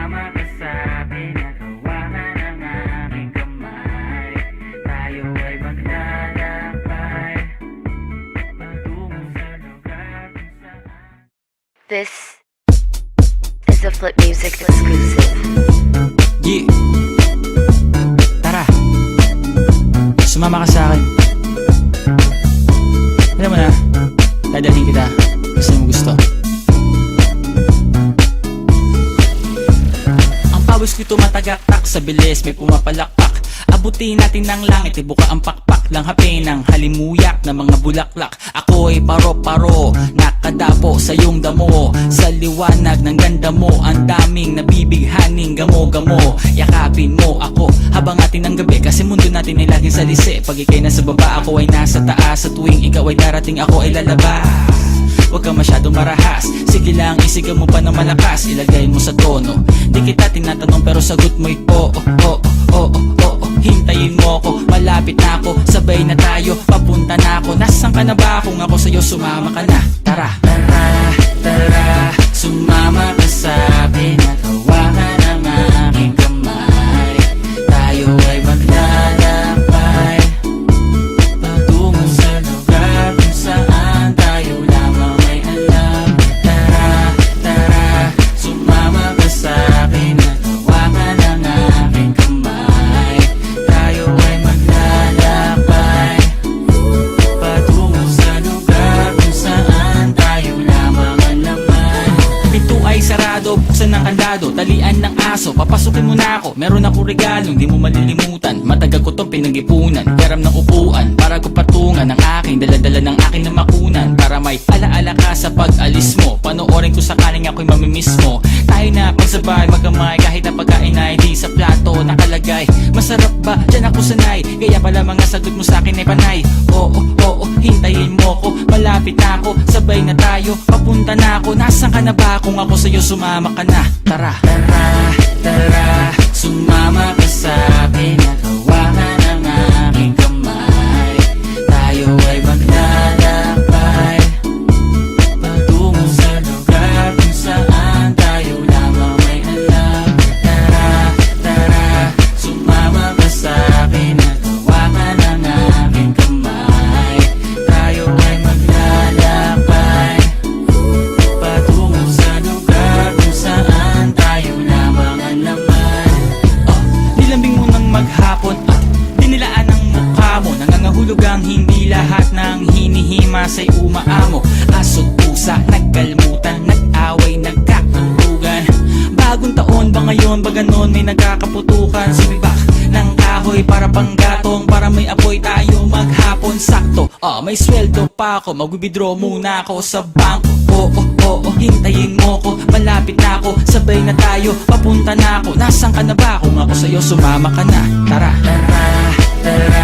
Sumama ka sa akin at hawakan ang aking kamay. Tayo ay maglalakbay patungo sa lugar kung saan. This is a Flip Music exclusive. Yeah. Tara, sumama ka sa akin. Alam mo na, dadalhin kita kasi mo gusto. Ang pawis ko'y tumatagaktak sa bilis, may pumapalakpak. Abutin natin ng langit, ibuka ang pakpak lang hapin ng halimuyak na mga bulaklak. Ako'y paro-paro, nakadapo sa iyong damo. Sa liwanag ng ganda mo, ang daming nabibighaning gamo-gamo. Yakapin mo ako habang atin ng gabi, kasi mundo natin ay laging salisi. Pag ikay nasa baba, ako ay nasa taas. Sa tuwing ikaw ay darating, ako ay lalabas. Huwag ka masyadong marahas, sige lang isigaw mo pa ng malakas. Ilagay mo sa tono, di kita tinatanong pero sagot mo'y oo, oo, oo, oo. Hintayin mo ako, malapit na ako, sabay na tayo, papunta na ako. Nasaan ka na ba? Kung ako sa'yo, sumama ka na. Tara, tara, tara, sumama ka sa akin at hawakan ang aking kamay. Tayo ay maglalakbay patungo sa lugar kung saan tayo lamang ay alam. Tara, tara, sumama ka sa akin at hawakan ang aking kamay. Tayo ay maglalakbay patungo sa lugar kung saan tayo lamang ang laman. Pinto ay sarado, buksan ng kandado, talian ng aso, papasukin mo na ako. Meron ako regalong di mo malilimutan, matagal ko tong pinag-ipunan. Garam ng upuan para ko patungan ang aking daladala ng aking namakunan. Para may alaala ka sa pag-alis mo, panoorin ko sakaling ako'y mamimiss mo. Tayo na pagsabay magkamay, kahit na pagkain ay di sa plato nakalagay. Masarap ba? Diyan ako sanay, kaya pala mga sagot mo sa akin ay panay. Oo, oo, hintayin mo ko, malapit na ako, sabay na tayo, papunta na ako. Nasaan ka na ba? Kung ako sa'yo, sumama ka na. Tara, tara, tara, sumama ka sa akin at hawakan ang aking kamay. Tayo ay maglalakbay patungo sa lugar kung saan tayo lamang may alam. Tara, tara, sumama ka sa akin at hawakan ang aking kamay. Tayo ay maglalakbay patungo sa lugar kung saan tayo lamang ang laman. Nilambing mo ng maghapon at dinilaan ang mukha mo. Nangangahulog ang hindi lahat ng hinihima sa'y umaamo. Aso't pusa, nagkalmutan, nag-away, nagkakatugan. Bagong taon ba ngayon, ba ganon may nagkakaputukan? Sumibak ng kahoy para panggatong, para may apoy tayo maghapon. Sakto, may sweldo pa ako, mag-withdraw muna ako sa bangko. Oo, oo, hintayin mo ko, malapit na ako, sabay na tayo, papunta na ako. Nasaan ka na ba? Kung ako sa'yo, sumama ka na. Tara, tara, tara,